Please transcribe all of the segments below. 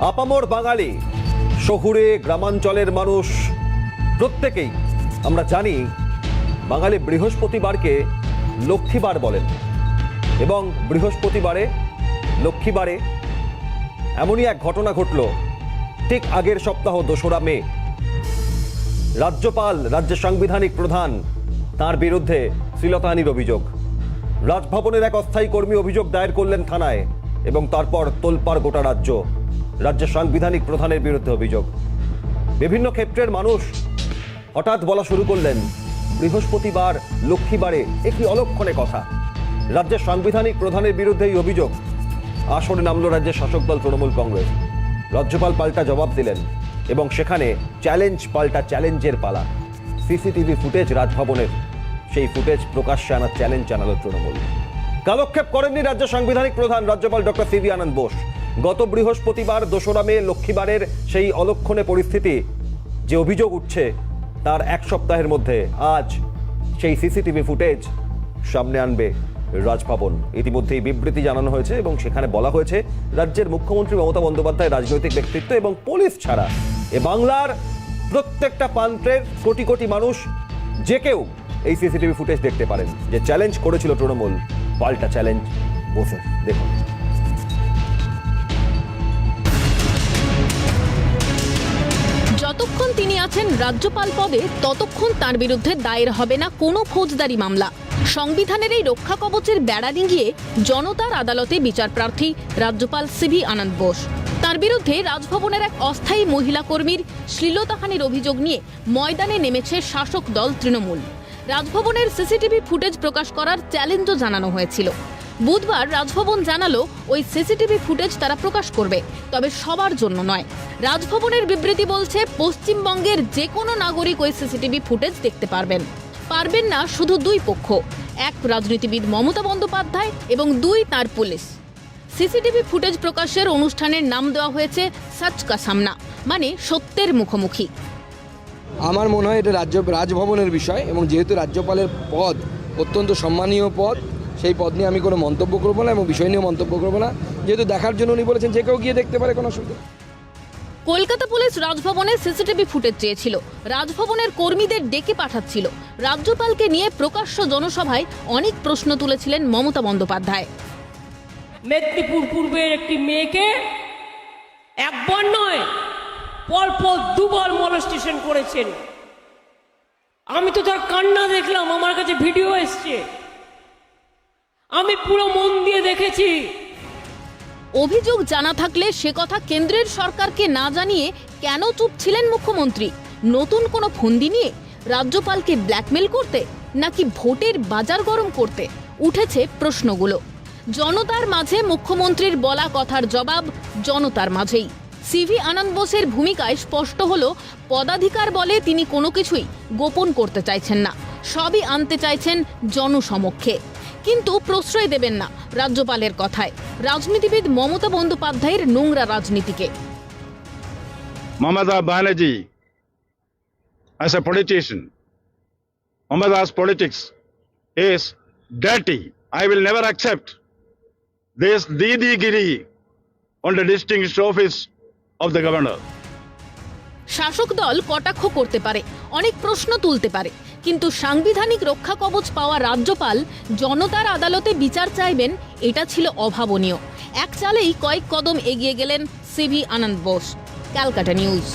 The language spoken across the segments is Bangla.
আপামর বাঙালি, শহুরে গ্রামাঞ্চলের মানুষ প্রত্যেকেই আমরা জানি বাঙালি বৃহস্পতিবারকে লক্ষ্মীবার বলেন, এবং বৃহস্পতিবারে লক্ষ্মীবারে এমনই এক ঘটনা ঘটল। ঠিক আগের সপ্তাহ 2রা মে রাজ্যপাল, রাজ্যের সাংবিধানিক প্রধান, তার বিরুদ্ধে শ্লীলতাহানির অভিযোগ। রাজভবনের এক অস্থায়ী কর্মী অভিযোগ দায়ের করলেন থানায়, এবং তারপর তোলপাড় গোটা রাজ্য। রাজ্যের সাংবিধানিক প্রধানের বিরুদ্ধে অভিযোগ। বিভিন্ন ক্ষেত্রের মানুষ হঠাৎ বলা শুরু করলেন, বৃহস্পতিবার লক্ষ্মীবারে একটি অলক্ষণে কথা। রাজ্যের সাংবিধানিক প্রধানের বিরুদ্ধে এই অভিযোগ। আসরে নামল রাজ্যের শাসক দল তৃণমূল কংগ্রেস। রাজ্যপাল পাল্টা জবাব দিলেন, এবং সেখানে চ্যালেঞ্জ পাল্টা চ্যালেঞ্জের পালা। সিসিটিভি ফুটেজ রাজভবনের, সেই ফুটেজ প্রকাশ্যে আনার চ্যালেঞ্জ জানালো তৃণমূল। কালক্ষেপ করেননি রাজ্য সাংবিধানিক প্রধান রাজ্যপাল ডক্টর সিভি আনন্দ বোস। গত বৃহস্পতিবার 2রা মে লক্ষ্মীবারের সেই অলক্ষণে পরিস্থিতি, যে অভিযোগ উঠছে তার এক সপ্তাহের মধ্যে আজ সেই সিসিটিভি ফুটেজ সামনে আনবে রাজভবন। ইতিমধ্যেই বিবৃতি জানানো হয়েছে, এবং সেখানে বলা হয়েছে রাজ্যের মুখ্যমন্ত্রী মমতা বন্দ্যোপাধ্যায়, রাজনৈতিক ব্যক্তিত্ব এবং পুলিশ ছাড়া এ বাংলার প্রত্যেকটা প্রান্তের কোটি কোটি মানুষ যে কেউ এই সিসিটিভি ফুটেজ দেখতে পারেন। যে চ্যালেঞ্জ করেছিল তৃণমূল, পাল্টা চ্যালেঞ্জ বোসের। দেখুন। যতক্ষণ তিনি আছেন রাজ্যপাল পদে ততক্ষণ তার বিরুদ্ধে দায়ের হবে না কোনো ফৌজদারি মামলা। সংবিধানের এই রক্ষা কবচের বেড়া ডিঙিয়ে জনতার আদালতে বিচার প্রার্থী রাজ্যপাল সিভি আনন্দ বোস। তার বিরুদ্ধে রাজভবনের এক অস্থায়ী মহিলা কর্মীর শ্লীলতাহানির অভিযোগ নিয়ে ময়দানে নেমেছে শাসক দল তৃণমূল। রাজভবনের সিসিটিভি ফুটেজ প্রকাশ করার চ্যালেঞ্জও জানানো হয়েছিল। বুধবার রাজভবন জানালো ওই সিসিটিভি ফুটেজ তারা প্রকাশ করবে, তবে সবার জন্য নয়। রাজভবনের বিবৃতি বলছে পশ্চিমবঙ্গের যে কোনো নাগরিক ওই সিসিটিভি ফুটেজ দেখতে পারবেন। পারবেন না শুধু দুই পক্ষ, এক রাজনীতিবিদ মমতা বন্দ্যোপাধ্যায় এবং দুই তার পুলিশ। সিসিটিভি ফুটেজ প্রকাশের অনুষ্ঠানের নাম দেওয়া হয়েছে সচ কা সামনা, মানে সত্যের মুখোমুখি। আমার মনে হয় এটা রাজভবনের বিষয়, এবং যেহেতু রাজ্যপালের পদ অত্যন্ত সম্মানীয় পদ, সেই পদ নিয়ে আমি কোনো মন্তব্য করবো না এবং বিষয় নিয়েও মন্তব্য করবো না। যেহেতু দেখার জন্য উনি বলেছেন, যে কেউ গিয়ে দেখতে পারে, কোনো অসুবিধা। কলকাতা পুলিশ রাজভবনের সিসিটিভি ফুটেজ চেয়েছিল, রাজভবনের কর্মীদের ডেকে পাঠাচ্ছিল। রাজ্যপালকে নিয়ে প্রকাশ্য জনসভায় অনেক প্রশ্ন তুলেছিলেন মমতা বন্দ্যোপাধ্যায়। মেদিনীপুর পূর্বের একটি মেয়েকে একবার নয়, পরপর 2বার মলেস্টেশন করেছেন। আমি তো তার কান্না দেখলাম, আমার কাছে ভিডিও এসছে, আমি পুরো মন দিয়ে দেখেছি। অভিযোগ জানা থাকলে সে কথা কেন্দ্রের সরকারকে না জানিয়ে কেন চুপ ছিলেন মুখ্যমন্ত্রী? নতুন কোনো ফন্দি নিয়ে রাজ্যপালকে ব্ল্যাকমেল করতে, নাকি ভোটের বাজার গরম করতে? উঠেছে প্রশ্নগুলো। জনতার মাঝে মুখ্যমন্ত্রীর বলা কথার জবাব জনতার মাঝেই। সিভি আনন্দ বোসের ভূমিকায় স্পষ্ট হলো, পদাধিকার বলে তিনি কোনো কিছুই গোপন করতে চাইছেন না, সবই আনতে চাইছেন জনসমক্ষে। কিন্তু প্রশ্রয় দেবেন না রাজ্যপালের কথায় রাজনীতিবিদ মমতা বন্দ্যোপাধ্যায়ের নোংরা রাজনীতিকে। Mamata Banerjee, as a politician, Mamata's politics is dirty. I will never accept this Didi-giri on the distinguished office of the governor. শাসক দল কটাক্ষ করতে পারে, অনেক প্রশ্ন তুলতে পারে, কিন্তু সাংবিধানিক রক্ষা কবচ পাওয়া রাজ্যপাল জনতার আদালতে বিচার চাইবেন, এটা ছিল অভাবনীয়। এক চালেই কয়েক কদম এগিয়ে গেলেন সিভি আনন্দ বোস। ক্যালকাটা নিউজ।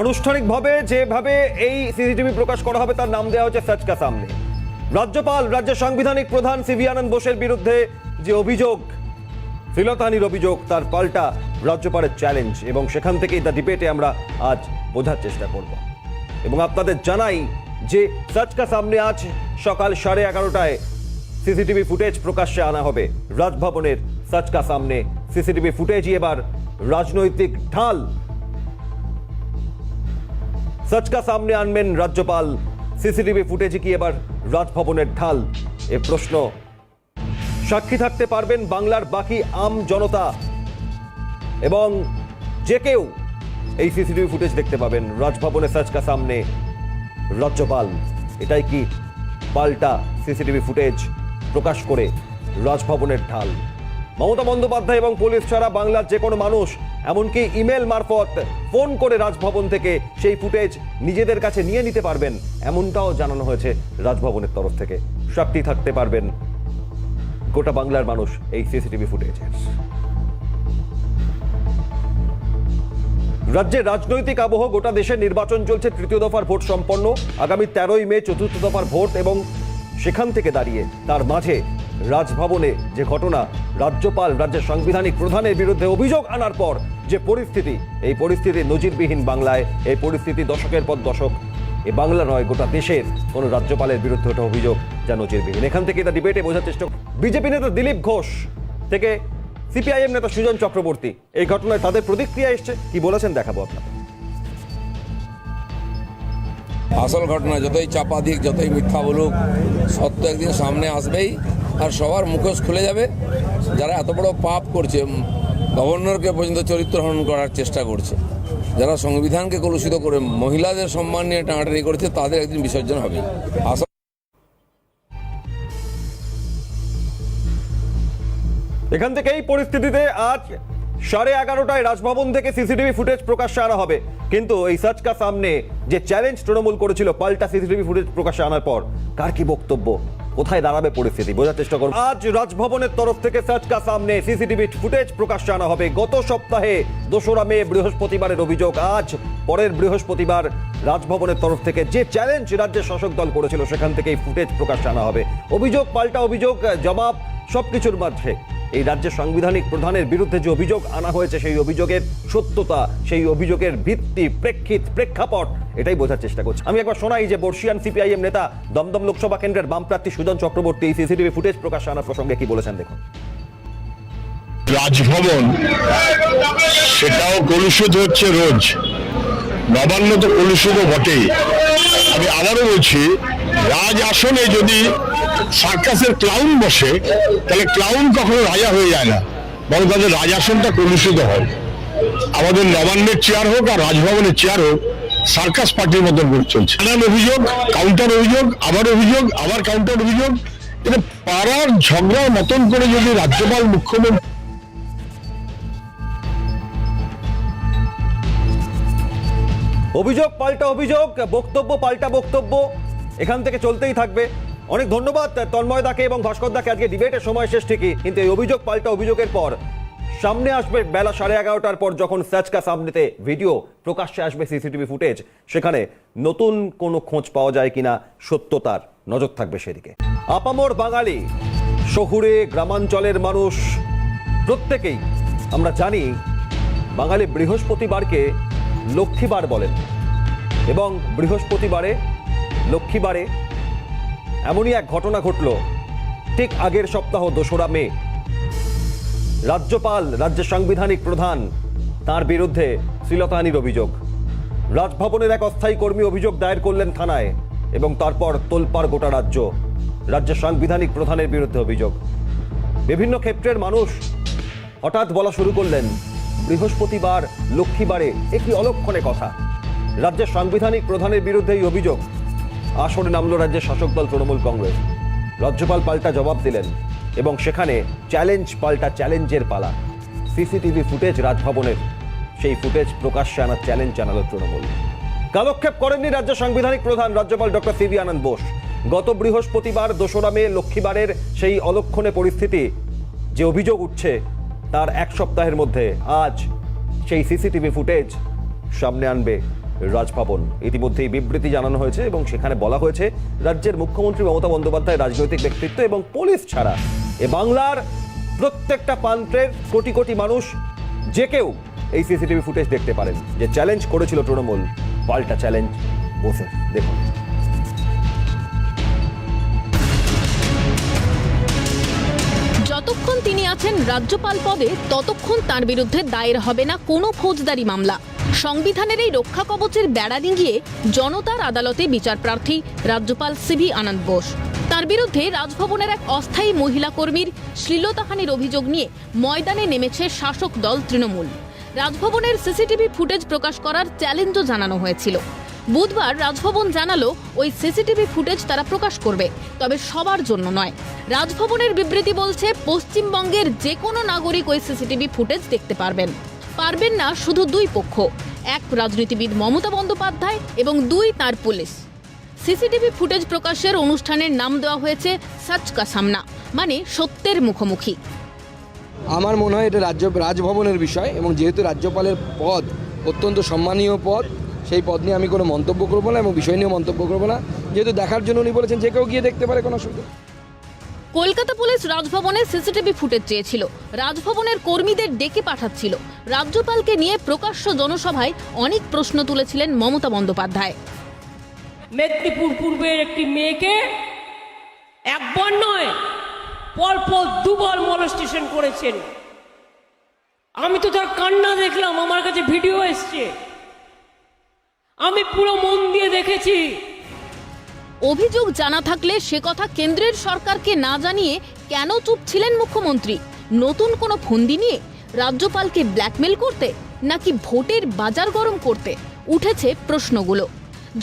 আনুষ্ঠানিকভাবে যেভাবে এই সিসিটিভি প্রকাশ করা হবে তার নাম দেওয়া হচ্ছে সচ কা সামনে। রাজ্যপাল, রাজ্যের সাংবিধানিক প্রধান সিভি আনন্দ বোসের বিরুদ্ধে যে অভিযোগ, শ্লীলতাহানির অভিযোগ, তার পাল্টা রাজ্যপালের চ্যালেঞ্জ, এবং সেখান থেকেই দ্য ডিবেটে আমরা আজ বোঝার চেষ্টা করব। এবং আপনাদের জানাই যে সচ কা সামনে আজ সকাল 11:30টায় সিসিটিভি ফুটেজ প্রকাশ্যে আনা হবে রাজভবনের। সচ কা সামনে সিসিটিভি ফুটেজই এবার রাজনৈতিক ঢাল। সচ কা সামনে আনবেন রাজ্যপাল, সিসিটিভি ফুটেজই কি এবার রাজভবনের ঢাল? এ প্রশ্ন সাক্ষী থাকতে পারবেন বাংলার বাকি আম জনতা, এবং যে কেউ এই সিসিটিভি ফুটেজ দেখতে পাবেন রাজভবনের সচ কা সামনে রাজ্যপাল। এটাই কি পাল্টা সিসিটিভি ফুটেজ প্রকাশ করে রাজভবনের ঢাল? মমতা বন্দ্যোপাধ্যায় এবং পুলিশ ছাড়া বাংলার যে কোনো মানুষ, এমনকি ইমেল মারফত ফোন করে রাজভবন থেকে সেই ফুটেজ নিজেদের কাছে নিয়ে নিতে পারবেন, এমনটাও জানানো হয়েছে রাজভবনের তরফ থেকে। সাক্ষী থাকতে পারবেন গোটা বাংলার মানুষ এই সিসিটিভি ফুটেজের। রাজ্যের রাজনৈতিক আবহ, গোটা দেশে নির্বাচন চলছে, তৃতীয় দফার ভোট সম্পন্ন, আগামী 13ই মে চতুর্থ দফার ভোট, এবং সেখান থেকে দাঁড়িয়ে তার মাঝে রাজভবনে যে ঘটনা, রাজ্যপাল রাজ্যের সাংবিধানিক প্রধানের বিরুদ্ধে অভিযোগ আনার পর যে পরিস্থিতি, এই পরিস্থিতি নজিরবিহীন বাংলায়। এই পরিস্থিতি দশকের পর দশক, এ বাংলা নয় গোটা দেশের কোনো রাজ্যপালের বিরুদ্ধে ওঠা অভিযোগ যা নজিরবিহীন। এখান থেকে তা ডিবেটে বোঝার চেষ্টা, বিজেপি নেতা দিলীপ ঘোষ থেকে সিপিআইএম নেতা সুজন চক্রবর্তী, এই ঘটনায় তাদের প্রতিক্রিয়া এসছে, কি বলেছেন দেখাবো আপনাদের। আসল ঘটনা যতই চাপা দিক, যতই মিথ্যা বলুক, সত্য একদিন সামনে আসবেই আর সবার মুখোশ খুলে যাবে। যারা এত বড় পাপ করছে, গভর্নরকে পর্যন্ত চরিত্রহরণ করার চেষ্টা করছে, যারা সংবিধানকে কলুষিত করে মহিলাদের সম্মান নিয়ে টানাটানি করেছে, তাদের একদিন বিসর্জন হবে। আসল এখান থেকে এই পরিস্থিতিতে আজ 11:30টায় রাজভবন থেকে সিসিটিভি ফুটেজ প্রকাশ্যে আনা হবে, কিন্তু এই সার্চ কা সামনে যে চ্যালেঞ্জ তৃণমূল করেছিল পাল্টা সিসিটিভি ফুটেজ প্রকাশ্যে আনার পর, কার কি বক্তব্য, কোথায় দাঁড়াবে পরিস্থিতি, বোঝার চেষ্টা করুন। আজ রাজভবনের তরফ থেকে সার্চ কা সামনে সিসিটিভি ফুটেজ প্রকাশ্যে আনা হবে। গত সপ্তাহে 2রা মে বৃহস্পতিবারের অভিযোগ, আজ পরের বৃহস্পতিবার রাজভবনের তরফ থেকে যে চ্যালেঞ্জ রাজ্যের শাসক দল করেছিল, সেখান থেকে এই ফুটেজ প্রকাশ্যে আনা হবে। অভিযোগ, পাল্টা অভিযোগ, জবাব, সবকিছুর মাঝে এই রাজ্যের সাংবিধানিক প্রধানের বিরুদ্ধে যে অভিযোগ আনা হয়েছে, সেই অভিযোগের সত্যতা, সেই অভিযোগের ভিত্তি, প্রেক্ষাপট, এটাই বোঝার চেষ্টা করছি। আমি একবার শোনাই যে বর্ষিয়ান সিপিআইএম নেতা, দমদম লোকসভা কেন্দ্রের বামপ্রার্থী সুজন চক্রবর্তী এই সিসিটিভি ফুটেজ প্রকাশ আনার প্রসঙ্গে কি বলেছেন দেখুন। রাজভবন সেটাও কলুষিত হচ্ছে রোজ, নবান্ন তো কলুষিত বটেই। আমি আবারও বলছি, রাজ আসনে যদি সার্কাসের ক্লাউন বসে, তাহলে ক্লাউন কখনো রাজা হয়ে যায় না, বরং তাদের রাজ আসনটা কলুষিত হয়। আমাদের নবান্নের চেয়ার হোক আর রাজভবনের চেয়ার হোক, সার্কাস পার্টির মতন করে চলছে। নানান অভিযোগ, কাউন্টার অভিযোগ, আবার অভিযোগ, আবার কাউন্টার অভিযোগ। এটা পাড়ার ঝগড়ার মতন করে যদি রাজ্যপাল, মুখ্যমন্ত্রী অভিযোগ পাল্টা অভিযোগ, বক্তব্য পাল্টা বক্তব্য, এখান থেকে চলতেই থাকবে। অনেক ধন্যবাদ তন্ময় দাকে এবং ভাস্কর দাকে, আজকে ডিবেটের সময় শেষ ঠিকই, কিন্তু এই অভিযোগ পাল্টা অভিযোগের পর সামনে আসবে বেলা 11:30টার পর, যখন সার্চকা সামনেতে ভিডিও প্রকাশ্যে আসবে, সিসিটিভি ফুটেজ, সেখানে নতুন কোনো খোঁজ পাওয়া যায় কিনা সত্যতার, নজর থাকবে সেদিকে। আপামর বাঙালি, শহুরে গ্রামাঞ্চলের মানুষ প্রত্যেকেই আমরা জানি, বাঙালি বৃহস্পতিবারকে লক্ষ্মীবার বলেন, এবং বৃহস্পতিবারে লক্ষ্মীবারে এমনই এক ঘটনা ঘটল ঠিক আগের সপ্তাহ 2রা মে। রাজ্যপাল রাজ্যের সাংবিধানিক প্রধান, তার বিরুদ্ধে শ্লীলতাহানির অভিযোগ। রাজভবনের এক অস্থায়ী কর্মী অভিযোগ দায়ের করলেন থানায়, এবং তারপর তোলপাড় গোটা রাজ্য। রাজ্যের সাংবিধানিক প্রধানের বিরুদ্ধে অভিযোগ। বিভিন্ন ক্ষেত্রের মানুষ হঠাৎ বলা শুরু করলেন, বৃহস্পতিবার লক্ষ্মীবারে একটি অলক্ষণে কথা। রাজ্যের সাংবিধানিক প্রধানের বিরুদ্ধে এই অভিযোগ। আসরে নামলো রাজ্যের শাসক দল তৃণমূল কংগ্রেস। রাজ্যপাল পাল্টা জবাব দিলেন, এবং সেখানে চ্যালেঞ্জ পাল্টা চ্যালেঞ্জের পালা। সিসিটিভি ফুটেজ রাজভবনের, সেই ফুটেজ প্রকাশ্যে আনার চ্যালেঞ্জ জানালো তৃণমূল। কালক্ষেপ করেননি রাজ্যের সাংবিধানিক প্রধান রাজ্যপাল ডক্টর সিভি আনন্দ বোস। গত বৃহস্পতিবার 2রা মে লক্ষ্মীবারের সেই অলক্ষণে পরিস্থিতি, যে অভিযোগ উঠছে, তার এক সপ্তাহের মধ্যে আজ সেই সিসিটিভি ফুটেজ সামনে আনবে রাজভবন। ইতিমধ্যেই বিবৃতি জানানো হয়েছে, এবং সেখানে বলা হয়েছে রাজ্যের মুখ্যমন্ত্রী মমতা বন্দ্যোপাধ্যায়, রাজনৈতিক ব্যক্তিত্ব এবং পুলিশ ছাড়া এ বাংলার প্রত্যেকটা প্রান্তের কোটি কোটি মানুষ যে কেউ এই সিসিটিভি ফুটেজ দেখতে পারেন। যে চ্যালেঞ্জ করেছিল তৃণমূল, পাল্টা চ্যালেঞ্জ বসে দেখুন। যতক্ষণ তিনি আছেন রাজ্যপাল পদে, ততক্ষণ তার বিরুদ্ধে দায়ের হবে না কোনো ফৌজদারি মামলা। সংবিধানের এই রক্ষা কবচের বেড়া ডিঙিয়ে জনতার আদালতে বিচার প্রার্থী রাজ্যপাল সিভি আনন্দ বোস। তার বিরুদ্ধে রাজভবনের এক অস্থায়ী মহিলা কর্মীর শ্লীলতাহানির অভিযোগ নিয়ে ময়দানে নেমেছে শাসক দল তৃণমূল। রাজভবনের সিসিটিভি ফুটেজ প্রকাশ করার চ্যালেঞ্জও জানানো হয়েছিল। বুধবার রাজভবন জানালো ওই সিসিটিভি ফুটেজ তারা প্রকাশ করবে, তবে সবার জন্য নয়। রাজভবনের বিবৃতি বলছে পশ্চিমবঙ্গের যে কোনো নাগরিক ওই সিসিটিভি ফুটেজ দেখতে পারবেন না শুধু দুই পক্ষ, এক রাজনীতিবিদ মমতা বন্দ্যোপাধ্যায় এবং দুই তার পুলিশ। সিসিটিভি ফুটেজ প্রকাশের অনুষ্ঠানের নাম দেওয়া হয়েছে সচ কা সামনা, মানে সত্যের মুখোমুখি। আমার মনে হয় এটা রাজভবনের বিষয়, এবং যেহেতু রাজ্যপালের পদ অত্যন্ত সম্মানীয় পদ, সেই পদ নিয়ে আমি কোনো মন্তব্য করবো না এবং বিষয় নিয়েও মন্তব্য করবো না। যেহেতু দেখার জন্য উনি বলেছেন যে কেউ গিয়ে দেখতে পারে, কোনো অসুবিধা। কলকাতা পুলিশ রাজভবনে সিসিটিভি ফুটেজ চেয়েছিল, রাজভবনের কর্মীদের ডেকে পাঠাচ্ছিল। রাজ্যপালকে নিয়ে প্রকাশ্য জনসভায় অনেক প্রশ্ন তুলেছিলেন মমতা বন্দ্যোপাধ্যায়। মেদিনীপুর পূর্বের একটি মেয়েকে একবার নয় পরপর দুবার মলেস্টেশন করেছেন। আমি তো তার কান্না দেখলাম, আমার কাছে ভিডিও এসছে, আমি পুরো মন দিয়ে দেখেছি। অভিযোগ জানা থাকলে সে কথা কেন্দ্রের সরকারকে না জানিয়ে কেন চুপ ছিলেন মুখ্যমন্ত্রী? নতুন কোনো ফন্দি নিয়ে রাজ্যপালকে ব্ল্যাকমেল করতে, নাকি ভোটের বাজার গরম করতে? উঠেছে প্রশ্নগুলো।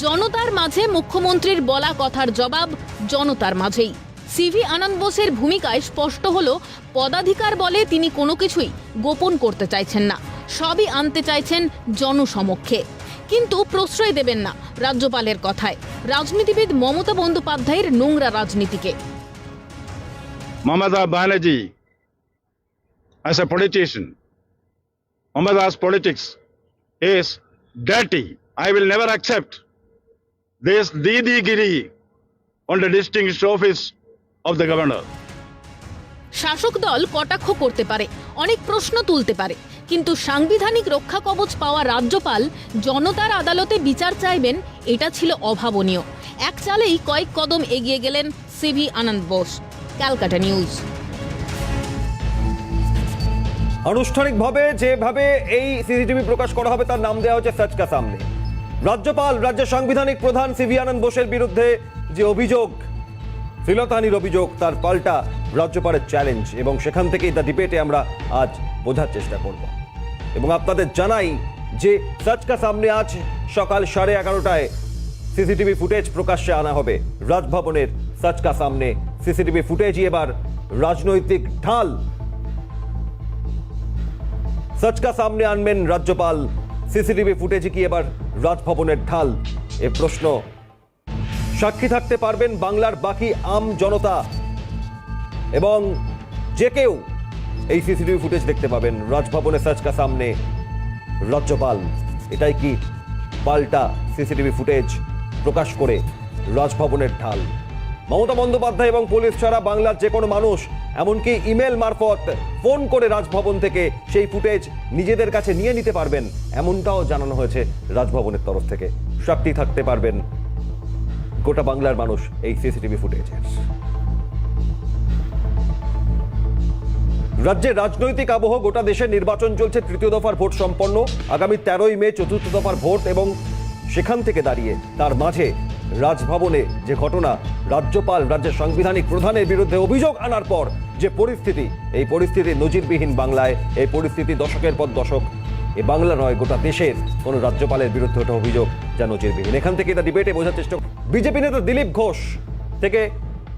জনতার মাঝে মুখ্যমন্ত্রীর বলা কথার জবাব জনতার মাঝেই। সিভি আনন্দ বোসের ভূমিকায় স্পষ্ট হলো, পদাধিকার বলে তিনি কোনো কিছুই গোপন করতে চাইছেন না, সবই আনতে চাইছেন জনসমক্ষে। কিন্তু প্রশ্রয় দেবেন না রাজ্যপালের কথায় রাজনীতিবিদ মমতা বন্দ্যোপাধ্যায়ের নোংরা রাজনীতিকে। Mamata Banerjee, as a politician, Mamata's politics is dirty. I will never accept this Didi-giri on the distinguished office of the governor. শাসক দল কটাক্ষ করতে পারে, অনেক প্রশ্ন তুলতে পারে, কিন্তু সাংবিধানিক রক্ষা কবচ পাওয়া রাজ্যপাল জনতার আদালতে বিচার চাইবেন, এটা ছিল অভাবনীয়। এক চালেই কয়েক কদম এগিয়ে গেলেন সিভি আনন্দ বোস। ক্যালকাটা নিউজ। আনুষ্ঠানিকভাবে যেভাবে এই সিসিটিভি প্রকাশ করা হবে তার নাম দেওয়া হচ্ছে সচ কা সামনে। রাজ্যপাল, রাজ্যের সাংবিধানিক প্রধান সিভি আনন্দ বোসের বিরুদ্ধে যে অভিযোগ, শ্লীলতাহানির অভিযোগ, তার পাল্টা রাজ্যপালের চ্যালেঞ্জ, এবং সেখান থেকেই দ্য ডিবেটে আমরা আজ বোঝার চেষ্টা করব। এবং আপনাদের জানাই যে সচ কা সামনে আজ সকাল 11:30টায় সিসিটিভি ফুটেজ প্রকাশ্যে আনা হবে। রাজভবনের সচ কা সামনে সিসিটিভি ফুটেজই এবার রাজনৈতিক ঢাল। সচ কা সামনে আনবেন রাজ্যপাল, সিসিটিভি ফুটেজে কি এবার রাজভবনের ঢাল? এ প্রশ্ন সাক্ষী থাকতে পারবেন বাংলার বাকি আম জনতা, এবং যে কেউ এই সিসিটিভি ফুটেজ দেখতে পাবেন। রাজভবনে সচ কা সামনে রাজ্যপাল, এটাই কি পাল্টা সিসিটিভি ফুটেজ প্রকাশ করে রাজভবনের ঢাল? মমতা বন্দ্যোপাধ্যায় এবং পুলিশ ছাড়া বাংলার যে কোনো মানুষ, এমনকি ইমেল মারফত ফোন করে রাজভবন থেকে সেই ফুটেজ নিজেদের কাছে নিয়ে নিতে পারবেন, এমনটাও জানানো হয়েছে রাজভবনের তরফ থেকে। সাক্ষী থাকতে পারবেন গোটা বাংলার মানুষ এই সিসিটিভি ফুটেজের। রাজ্যের রাজনৈতিক আবহ, গোটা দেশে নির্বাচন চলছে, তৃতীয় দফার ভোট সম্পন্ন, আগামী 13ই মে চতুর্থ দফার ভোট, এবং সেখান থেকে দাঁড়িয়ে তার মাঝে রাজভবনে যে ঘটনা, রাজ্যপাল রাজ্যের সাংবিধানিক প্রধানের বিরুদ্ধে অভিযোগ আনার পর যে পরিস্থিতি, এই পরিস্থিতি নজিরবিহীন বাংলায়। এই পরিস্থিতি দশকের পর দশক, এ বাংলা নয় গোটা দেশের কোনো রাজ্যপালের বিরুদ্ধে ওঠা অভিযোগ যা নজিরবিহীন। এখান থেকে এটা ডিবেটে বোঝার চেষ্টা। বিজেপি নেতা দিলীপ ঘোষ থেকে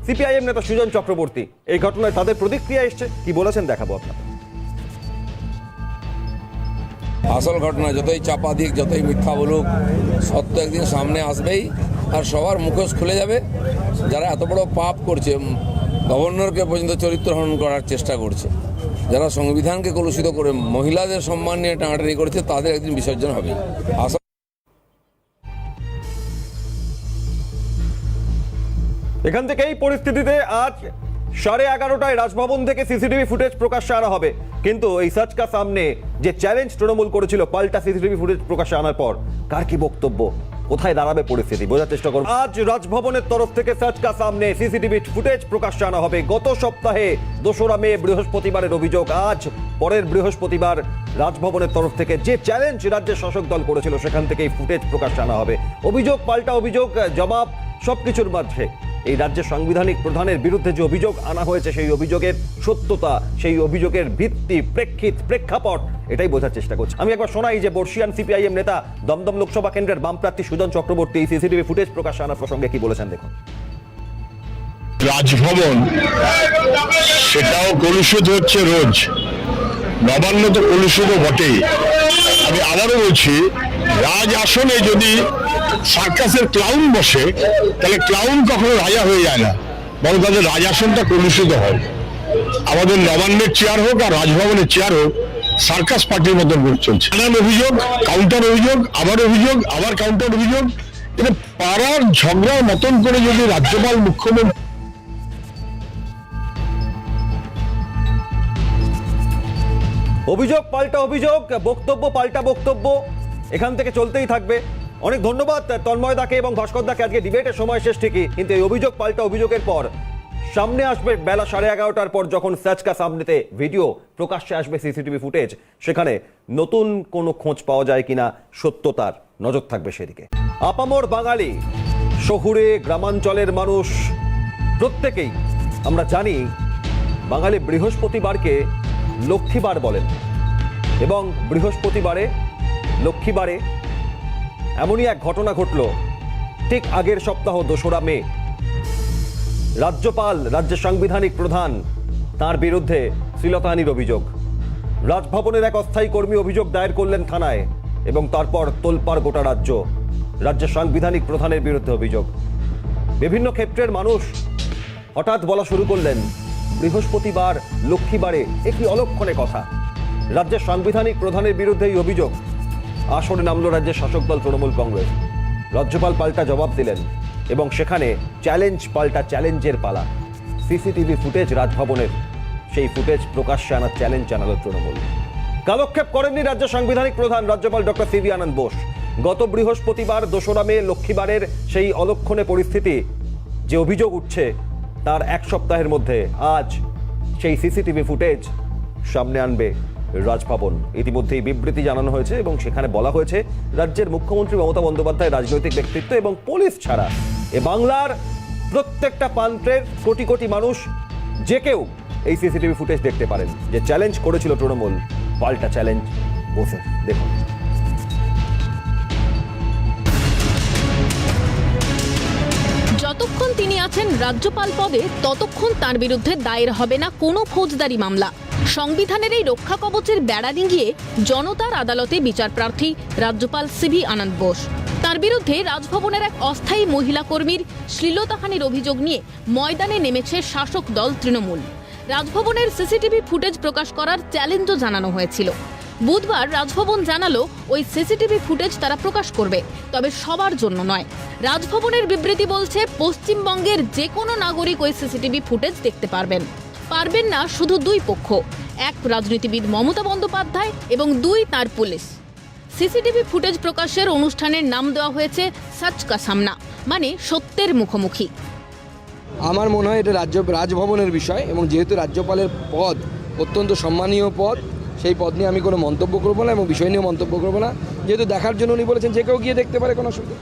সিপিআইএম নেতা সুজন চক্রবর্তী, এই ঘটনায় তাদের প্রতিক্রিয়া এসছে, কি বলেছেন দেখাবো আপনাদের। আসল ঘটনা যতই চাপা দিক, যতই মিথ্যা বলুক, সত্য একদিন সামনে আসবেই, আর সবার মুখোশ খুলে যাবে। যারা এত বড় পাপ করছে, গভর্নরকে পর্যন্ত চরিত্রহরণ করার চেষ্টা করছে, যারা সংবিধানকে কলুষিত করে মহিলাদের সম্মান নিয়ে টানাটানি করেছে, তাদের একদিন বিসর্জন হবে। এখান থেকে এই পরিস্থিতিতে আজ 11:30টায় রাজভবন থেকে সিসিটিভি ফুটেজ প্রকাশ্যে আনা হবে। কিন্তু এই সচ কা সামনে যে চ্যালেঞ্জ তৃণমূল করেছিল পাল্টা সিসিটিভি ফুটেজ প্রকাশ্যে আনার পর, কার কি বক্তব্য, কোথায় দাঁড়াবে পরিস্থিতি, বোঝার চেষ্টা করব। আজ রাজভবনের তরফ থেকে সচ কা সামনে সিসিটিভি ফুটেজ প্রকাশ্যে আনা হবে। গত সপ্তাহে 2রা মে বৃহস্পতিবারের অভিযোগ, আজ পরের বৃহস্পতিবার রাজভবনের তরফ থেকে যে চ্যালেঞ্জ রাজ্যের শাসক দল করেছিল, সেখান থেকে এই ফুটেজ প্রকাশ্যে আনা হবে। অভিযোগ, পাল্টা অভিযোগ, জবাব, সবকিছুর মাঝে এই রাজ্যের সাংবিধানিক প্রধানের বিরুদ্ধে যে অভিযোগ আনা হয়েছে সেই অভিযোগের সত্যতা, সেই অভিযোগের ভিত্তি, প্রেক্ষাপট এটাই বোঝার চেষ্টা করছে। আমি একবার শোনাই যে বর্ষিয়ান সিপিআইএম নেতা দমদম লোকসভা কেন্দ্রের বাম প্রার্থী সুজন চক্রবর্তী এই সিসিটিভি ফুটেজ প্রকাশ্যে আনার প্রসঙ্গে কি বলেছেন দেখুন। রাজভবন সেটাও কলুষিত হচ্ছে রোজ, নবান্ন তো কলুষিত বটেই। আমি আবারও বলছি, রাজ আসনে যদি সার্কাসের ক্লাউন বসে তাহলে ক্লাউন কখনো রাজা হয়ে যায় না, বরং তাদের রাজাসনটা কলুষিত হয়। আমাদের নবান্নের চেয়ার হোক আর রাজভবনের চেয়ার হোক, সার্কাস পার্টির মতন করে চলছে। নানান অভিযোগ, কাউন্টার অভিযোগ, আবার কাউন্টার অভিযোগ। এটা পাড়ার ঝগড়ার মতন করে যদি রাজ্যপাল, মুখ্যমন্ত্রী অভিযোগ পাল্টা অভিযোগ, বক্তব্য পাল্টা বক্তব্য, এখান থেকে চলতেই থাকবে। অনেক ধন্যবাদ তন্ময় দাকে এবং ভাস্কর দাকে। আজকে ডিবেটের সময় শেষ ঠিকই, কিন্তু এই অভিযোগ পাল্টা অভিযোগের পর সামনে আসবে বেলা 11:30টার পর যখন সাচকা সামনেতে ভিডিও প্রকাশ্যে আসবে, সিসিটিভি ফুটেজ, সেখানে নতুন কোনো খোঁজ পাওয়া যায় কিনা সত্যতার, নজর থাকবে সেদিকে। আপামর বাঙালি, শহুরে গ্রামাঞ্চলের মানুষ প্রত্যেকেই আমরা জানি বাঙালি বৃহস্পতিবারকে লক্ষ্মীবার বলেন, এবং বৃহস্পতিবারে লক্ষ্মীবারে এমনই এক ঘটনা ঘটল ঠিক আগের সপ্তাহ 2রা মে। রাজ্যপাল, রাজ্যের সাংবিধানিক প্রধান, তার বিরুদ্ধে শ্লীলতাহানির অভিযোগ। রাজভবনের এক অস্থায়ী কর্মী অভিযোগ দায়ের করলেন থানায়, এবং তারপর তোলপাড় গোটা রাজ্য। রাজ্যের সাংবিধানিক প্রধানের বিরুদ্ধে অভিযোগ। বিভিন্ন ক্ষেত্রের মানুষ হঠাৎ বলা শুরু করলেন, বৃহস্পতিবার লক্ষ্মীবারে একটি অলক্ষণে কথা। রাজ্যের সাংবিধানিক প্রধানের বিরুদ্ধে এই অভিযোগ। আসরে নামল রাজ্যের শাসক দল তৃণমূল কংগ্রেস। রাজ্যপাল পাল্টা জবাব দিলেন, এবং সেখানে চ্যালেঞ্জ পাল্টা চ্যালেঞ্জের পালা। সিসিটিভি ফুটেজ রাজভবনের, সেই ফুটেজ প্রকাশ্যে আনার চ্যালেঞ্জ জানালো তৃণমূল। কালক্ষেপ করেননি রাজ্য সাংবিধানিক প্রধান রাজ্যপাল ডক্টর সিভি আনন্দ বোস। গত বৃহস্পতিবার 2রা মে লক্ষ্মীবারের সেই অলক্ষণে পরিস্থিতি যে অভিযোগ উঠছে, তার এক সপ্তাহের মধ্যে আজ সেই সিসিটিভি ফুটেজ সামনে আনবে রাজভবন। ইতিমধ্যেই বিবৃতি জানানো হয়েছে, এবং সেখানে বলা হয়েছে রাজ্যের মুখ্যমন্ত্রী মমতা বন্দ্যোপাধ্যায়, রাজনৈতিক ব্যক্তিত্ব এবং পুলিশ ছাড়া এ বাংলার প্রত্যেকটা প্রান্তের কোটি কোটি মানুষ যে কেউ এই সিসিটিভি ফুটেজ দেখতে পারেন। যে চ্যালেঞ্জ করেছিল তৃণমূল, পাল্টা চ্যালেঞ্জ বসে দেখুন। যতক্ষণ তিনি আছেন রাজ্যপাল পদে ততক্ষণ তার বিরুদ্ধে দায়ের হবে না কোনো ফৌজদারি মামলা। সংবিধানের এই রক্ষা কবচের বেড়া ডিঙিয়ে জনতার আদালতে বিচার প্রার্থী রাজ্যপাল সিভি আনন্দ বোস। তার বিরুদ্ধে রাজভবনের এক অস্থায়ী মহিলা কর্মীর শ্লীলতাহানির অভিযোগ নিয়ে ময়দানে নেমেছে শাসক দল তৃণমূল। রাজভবনের সিসিটিভি ফুটেজ প্রকাশ করার চ্যালেঞ্জও জানানো হয়েছিল। বুধবার রাজভবন জানালো ওই সিসিটিভি ফুটেজ তারা প্রকাশ করবে, তবে সবার জন্য নয়। রাজভবনের বিবৃতি বলছে পশ্চিমবঙ্গের যে কোনো নাগরিক ওই সিসিটিভি ফুটেজ দেখতে পারবেন না শুধু দুই পক্ষ, এক রাজনীতিবিদ মমতা বন্দ্যোপাধ্যায় এবং দুই তার পুলিশ। সিসিটিভি ফুটেজ প্রকাশের অনুষ্ঠানের নাম দেওয়া হয়েছে সাচকা সামনা, মানে সত্যের মুখোমুখি। আমার মনে হয় এটা রাজভবনের বিষয়, এবং যেহেতু রাজ্যপালের পদ অত্যন্ত সম্মানীয় পদ, সেই পদ নিয়ে আমি কোনো মন্তব্য করবো না এবং বিষয় নিয়ে মন্তব্য করবো না। যেহেতু দেখার জন্য উনি বলেছেন, যে কেউ গিয়ে দেখতে পারে, কোনো অসুবিধা।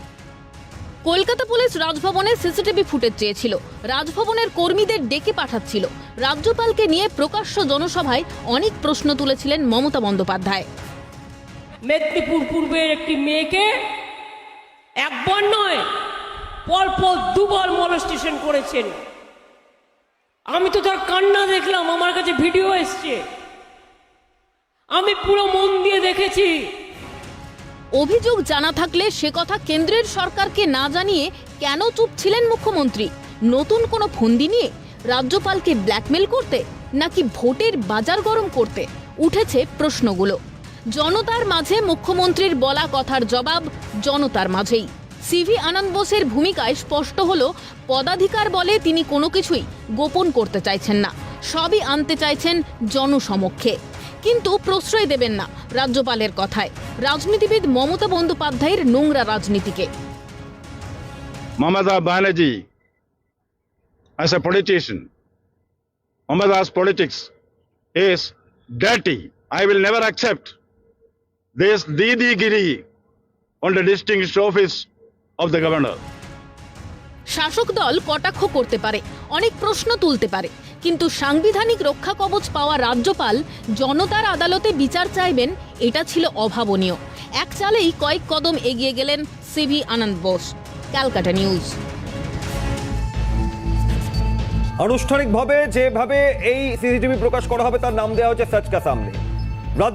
কলকাতা পুলিশ রাজভবনে সিসিটিভি ফুটেজ চেয়েছিল, রাজভবনের কর্মীদের ডেকে পাঠাচ্ছিল। রাজ্যপালকে নিয়ে প্রকাশ্য জনসভায় অনেক প্রশ্ন তুলেছিলেন মমতা বন্দ্যোপাধ্যায়। মেদিনীপুর পূর্বের একটি মেয়েকে একবার নয়, পরপর 2বার মলেস্টেশন করেছেন। আমি তো তার কান্না দেখলাম, আমার কাছে ভিডিও এসছে, আমি পুরো মন দিয়ে দেখেছি। অভিযোগ জানা থাকলে সে কথা কেন্দ্রের সরকারকে না জানিয়ে কেন চুপ ছিলেন মুখ্যমন্ত্রী? নতুন কোনো ফন্দি নিয়ে রাজ্যপালকে ব্ল্যাকমেল করতে, নাকি ভোটের বাজার গরম করতে? উঠেছে প্রশ্নগুলো। জনতার মাঝে মুখ্যমন্ত্রীর বলা কথার জবাব জনতার মাঝেই। সিভি আনন্দ বোসের ভূমিকায় স্পষ্ট হলো, পদাধিকার বলে তিনি কোনো কিছুই গোপন করতে চাইছেন না, সবই আনতে চাইছেন জনসমক্ষে। কিন্তু প্রশ্রয় দেবেন না রাজ্যপালের কথায় রাজনীতিবিদ মমতা বন্দ্যোপাধ্যায়ের নোংরা রাজনীতিকে। Mamata Banerjee, as a politician, Mamata's politics is dirty. I will never accept this Didi Giri on the distinguished office of the governor. শাসক দল কটাক্ষ করতে পারে, অনেক প্রশ্ন তুলতে পারে, কিন্তু সাংবিধানিক রক্ষা কবচ পাওয়া রাজ্যপাল জনতার আদালতে বিচার চাইবেন, এটা ছিল অভাবনীয়। এক চালেই কয়েক কদম এগিয়ে গেলেন সিভি আনন্দ বোস। ক্যালকাটা নিউজ। আনুষ্ঠানিকভাবে যেভাবে এই সিসিটিভি প্রকাশ করা হবে তার নাম দেওয়া হচ্ছে সচ কা সামনে। রাজ্য